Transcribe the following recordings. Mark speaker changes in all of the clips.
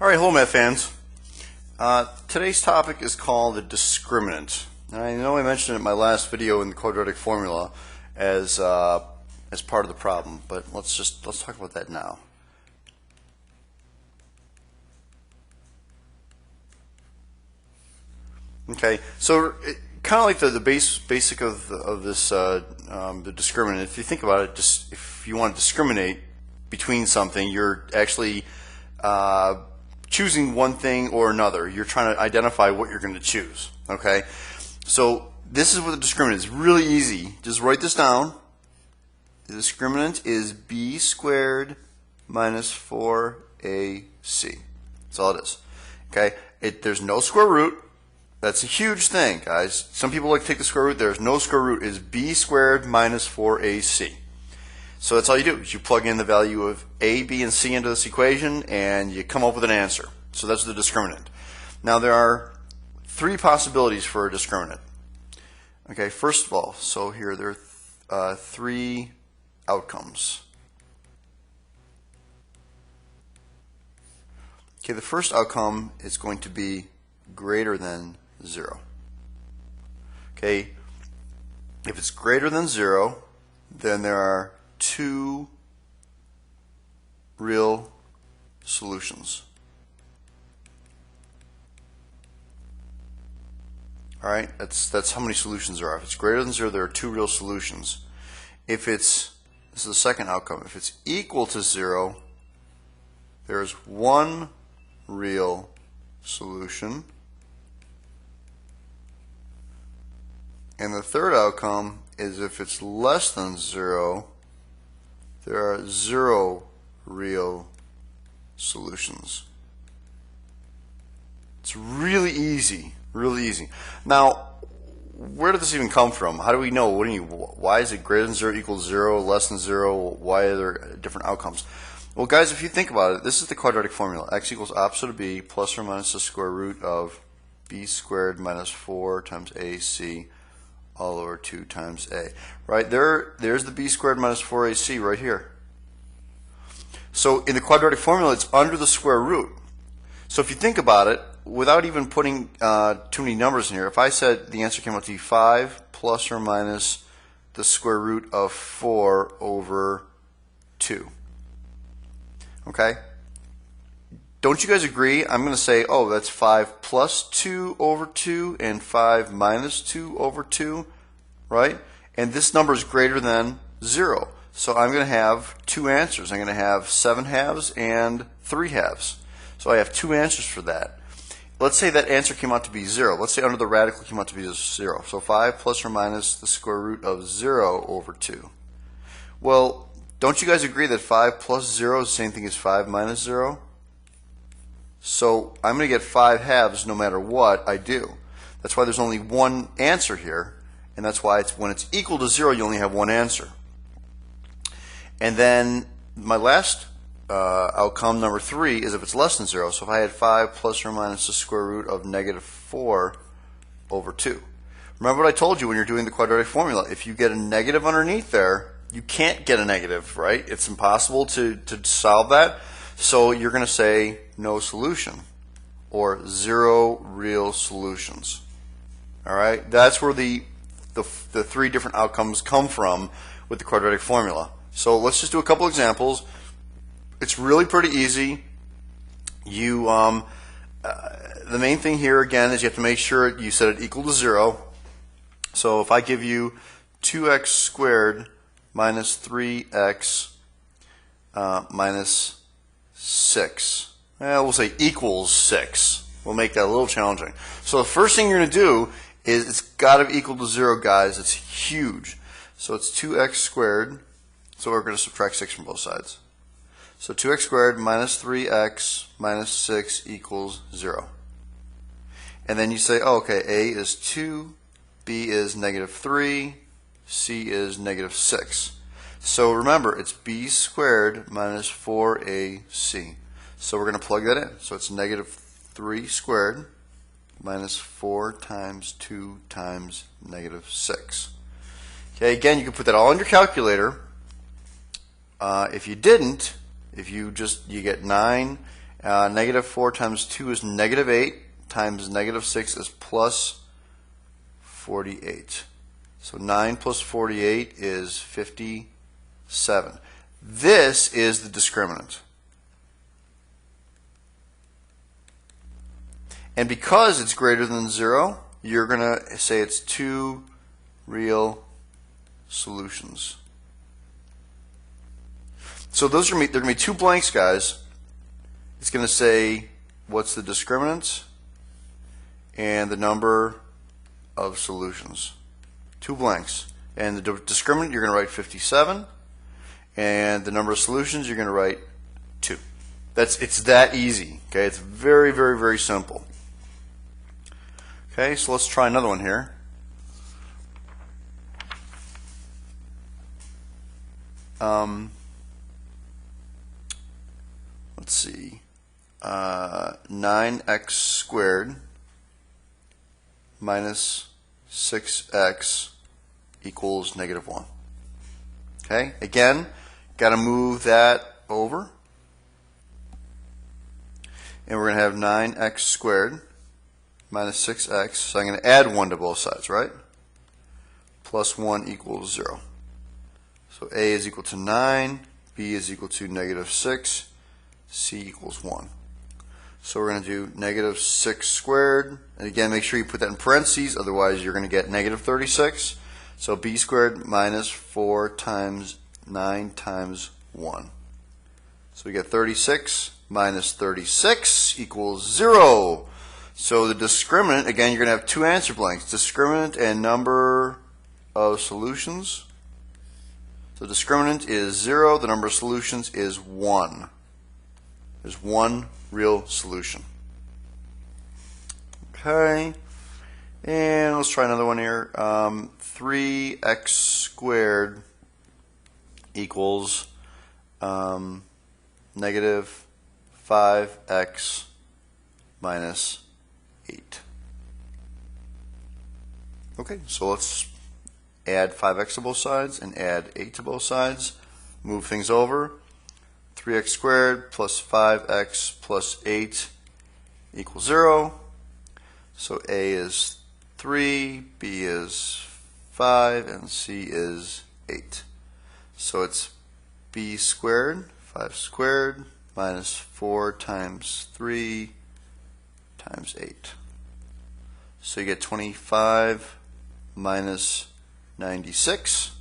Speaker 1: Alright, hello math fans. Today's topic is called the discriminant. Now, I know I mentioned it in my last video in the quadratic formula as part of the problem, but let's talk about that now. Okay, so kind of like the basic of this the discriminant. If you think about it, just if you want to discriminate between something, you're actually choosing one thing or another. You're trying to identify what you're going to choose. Okay, so this is what the discriminant is. Really easy. Just write this down. The discriminant is b squared minus 4ac. That's all it is. Okay, there's no square root. That's a huge thing, guys. Some people like to take the square root. There's no square root. It's b squared minus 4ac. So that's all you do, is you plug in the value of a, b, and c into this equation, and you come up with an answer. So that's the discriminant. Now there are three possibilities for a discriminant. Okay, first of all, so here there are three outcomes. Okay, the first outcome is going to be greater than 0. Okay, if it's greater than 0, then there are two real solutions. All right, that's how many solutions there are. If it's greater than 0, there are two real solutions. If this is the second outcome. If it's equal to 0, there's one real solution. And the third outcome is if it's less than 0, there are 0 real solutions. It's really easy, really easy. Now, where did this even come from? How do we know? Why is it greater than 0 equals 0, less than 0? Why are there different outcomes? Well, guys, if you think about it, this is the quadratic formula. X equals opposite of b plus or minus the square root of b squared minus 4 times ac all over 2 times a. Right? There's the b squared minus 4ac right here. So in the quadratic formula, it's under the square root. So if you think about it, without even putting too many numbers in here, if I said the answer came out to be 5 plus or minus the square root of 4 over 2. Okay? Don't you guys agree? I'm going to say, oh, that's 5 plus 2 over 2 and 5 minus 2 over 2, right? And this number is greater than 0. So I'm going to have two answers. I'm going to have 7 halves and 3 halves. So I have two answers for that. Let's say that answer came out to be 0. Let's say under the radical came out to be 0. So 5 plus or minus the square root of 0 over 2. Well, don't you guys agree that 5 plus 0 is the same thing as 5 minus 0? So I'm going to get 5 halves no matter what I do. That's why there's only one answer here, and that's why when it's equal to 0, you only have one answer. And then my last outcome, number 3, is if it's less than 0. So if I had 5 plus or minus the square root of negative 4 over 2. Remember what I told you when you're doing the quadratic formula. If you get a negative underneath there, you can't get a negative, right? It's impossible to solve that. So you're going to say no solution, or 0 real solutions. All right, that's where the three different outcomes come from with the quadratic formula. So let's just do a couple examples. It's really pretty easy. The main thing here again is you have to make sure you set it equal to 0. So if I give you 2x squared minus 3x minus 6. We'll say equals 6. We'll make that a little challenging. So the first thing you're going to do is it's got to be equal to 0, guys. It's huge. So it's 2x squared. So we're going to subtract 6 from both sides. So 2x squared minus 3x minus 6 equals 0. And then you say, oh, okay, a is 2, b is negative 3, c is negative 6. So remember, it's b squared minus 4ac. So we're going to plug that in. So it's negative 3 squared minus 4 times 2 times negative 6. Okay, again, you can put that all in your calculator. If you didn't, if you get 9 Negative 4 times 2 is negative 8, times negative 6 is plus 48. So 9 plus 48 is 57. This is the discriminant. And because it's greater than 0, you're going to say it's 2 real solutions. So those are they're going to be 2 blanks, guys. It's going to say what's the discriminant and the number of solutions. 2 blanks. And the discriminant, you're going to write 57. And the number of solutions, you're going to write 2. It's that easy. Okay, it's very, very, very simple. Okay, so let's try another one here. Let's see. 9x squared minus 6x equals negative 1. Okay, again, got to move that over. And we're going to have 9x squared minus 6x. So I'm going to add 1 to both sides, right? Plus 1 equals 0. So A is equal to 9, B is equal to negative 6, C equals 1. So we're going to do negative 6 squared. And again, make sure you put that in parentheses, otherwise you're going to get negative 36. So B squared minus 4 times 9 times 1. So we get 36 minus 36 equals 0. So the discriminant, again, you're going to have 2 answer blanks. Discriminant and number of solutions. So discriminant is 0. The number of solutions is 1. There's 1 real solution. Okay. And let's try another one here. 3x squared equals negative 5x minus 8. Okay, so let's add 5x to both sides and add 8 to both sides. Move things over. 3x squared plus 5x plus 8 equals 0. So A is 3, B is 5, and C is 8. So it's B squared, 5 squared, minus 4 times 3 times 8. So you get 25 minus 96.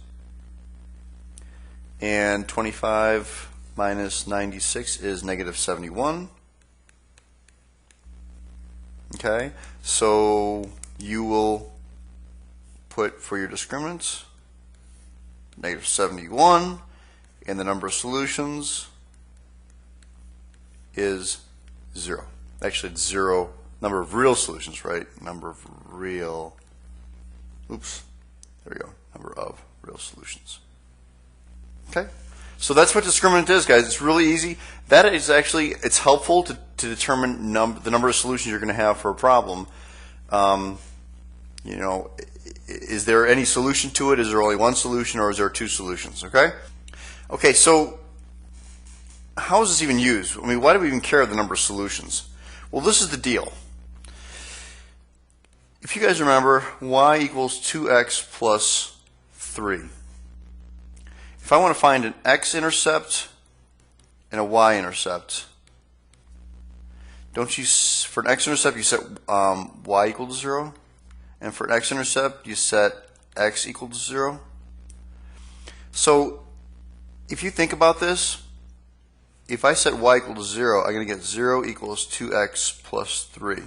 Speaker 1: And 25 minus 96 is negative 71. Okay, so you will put for your discriminants negative 71, and the number of solutions is 0. Actually, it's 0 number of real solutions, right? Number of real, oops, there we go, number of real solutions. Okay, so that's what discriminant is, guys. It's really easy. That is actually, it's helpful to determine the number of solutions you're going to have for a problem. You know, is there any solution to it? Is there only one solution, or is there 2 solutions? Okay. Okay. So how is this even used? I mean, why do we even care the number of solutions? Well, this is the deal. If you guys remember, y equals 2x plus 3. If I want to find an x-intercept and a y-intercept, don't you, for an x-intercept you set y equal to 0, and for an x-intercept you set x equal to 0. So if you think about this, if I set y equal to 0, I'm going to get 0 equals 2x plus 3.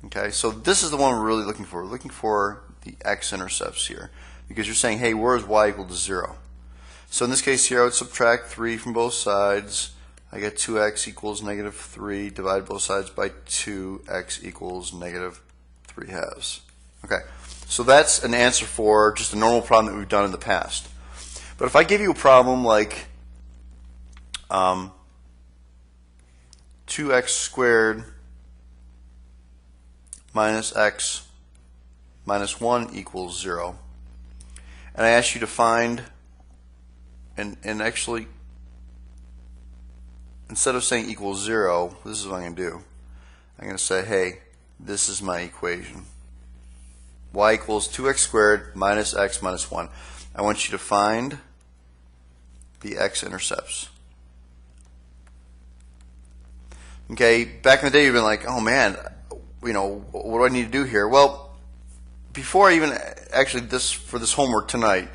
Speaker 1: Okay, so this is the one we're really looking for. We're looking for the x-intercepts here, because you're saying, hey, where is y equal to 0? So in this case here, I would subtract 3 from both sides. I get 2x equals negative 3, divide both sides by 2, x equals negative 3 halves. Okay, so that's an answer for just a normal problem that we've done in the past. But if I give you a problem like 2x squared minus x minus 1 equals 0, and I ask you to find, and actually, instead of saying equals 0, this is what I'm going to do. I'm going to say, hey, this is my equation. Y equals 2x squared minus x minus 1. I want you to find the x-intercepts. Okay, back in the day you've been like, oh man, what do I need to do here? Well, before I even actually for this homework tonight,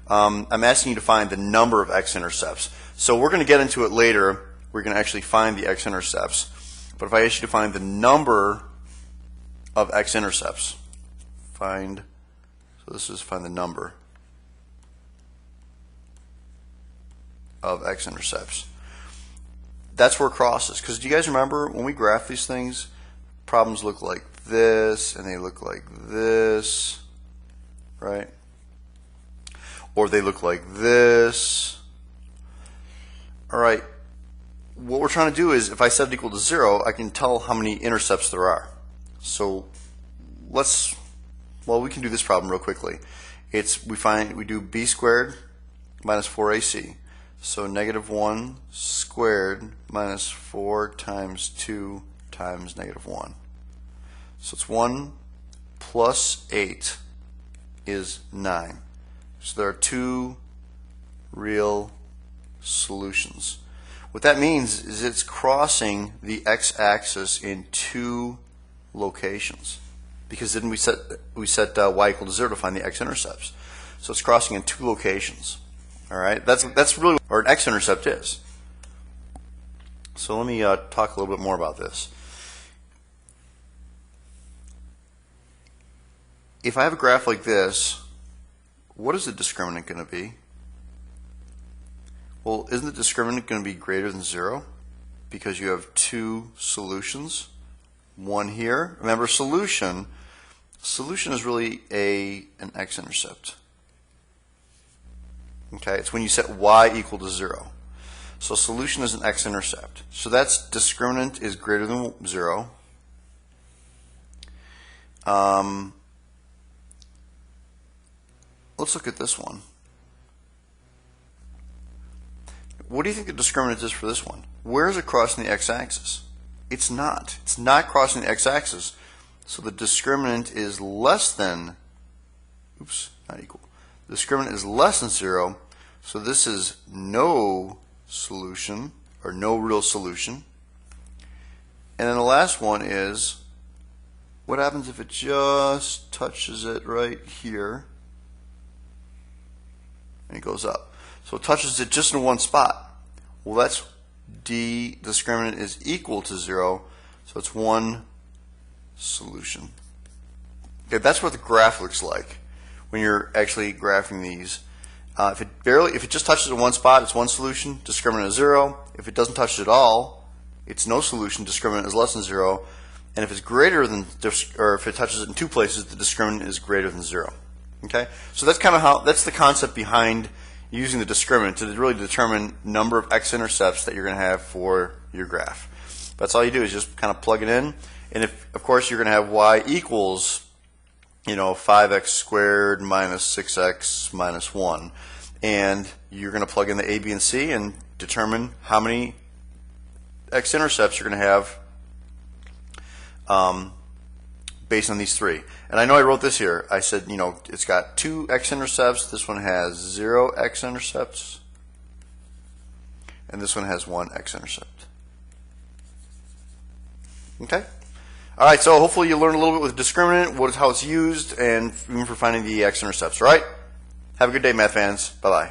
Speaker 1: I'm asking you to find the number of x-intercepts. So we're going to get into it later. We're going to actually find the x-intercepts. But if I ask you to find the number of x-intercepts, find the number of x-intercepts. That's where cross is. Because do you guys remember when we graph these things, problems look like this and they look like this, right? Or they look like this. All right. What we're trying to do is, if I set it equal to 0, I can tell how many intercepts there are. So we can do this problem real quickly. We do b squared minus 4ac. So negative 1 squared minus 4 times 2 times negative 1. So it's 1 plus 8 is 9. So there are 2 real solutions. What that means is it's crossing the x-axis in 2 locations. Because then we set y equal to 0 to find the x-intercepts. So it's crossing in 2 locations. All right, that's really what an x-intercept is. So let me talk a little bit more about this. If I have a graph like this, what is the discriminant going to be? Well, isn't the discriminant going to be greater than 0? Because you have 2 solutions. One here. Remember, solution is really an x-intercept. Okay, it's when you set y equal to 0. So solution is an x-intercept. So that's discriminant is greater than 0. Let's look at this one. What do you think the discriminant is for this one? Where is it crossing the x-axis? It's not. It's not crossing the x-axis. So the discriminant is less than, not equal. The discriminant is less than 0. So this is no solution, or no real solution. And then the last one is, what happens if it just touches it right here and it goes up? So it touches it just in one spot. Well, that's D discriminant is equal to 0, so it's one solution. Okay, that's what the graph looks like when you're actually graphing these. If it just touches in one spot, it's one solution, discriminant is 0. If it doesn't touch it at all, it's no solution, discriminant is less than 0. And if it's greater than, or if it touches it in 2 places, the discriminant is greater than 0. Okay, so that's kind of that's the concept behind using the discriminant to really determine number of x-intercepts that you're going to have for your graph. That's all you do is just kind of plug it in, and if, of course, you're going to have y equals 5x squared minus 6x minus 1. And you're going to plug in the a, b, and c and determine how many x-intercepts you're going to have based on these 3. And I know I wrote this here. I said, it's got 2 x-intercepts. This one has 0 x-intercepts. And this one has 1 x-intercept. Okay? All right, so hopefully you learned a little bit with discriminant, how it's used, and even for finding the x-intercepts. All right? Have a good day, math fans. Bye-bye.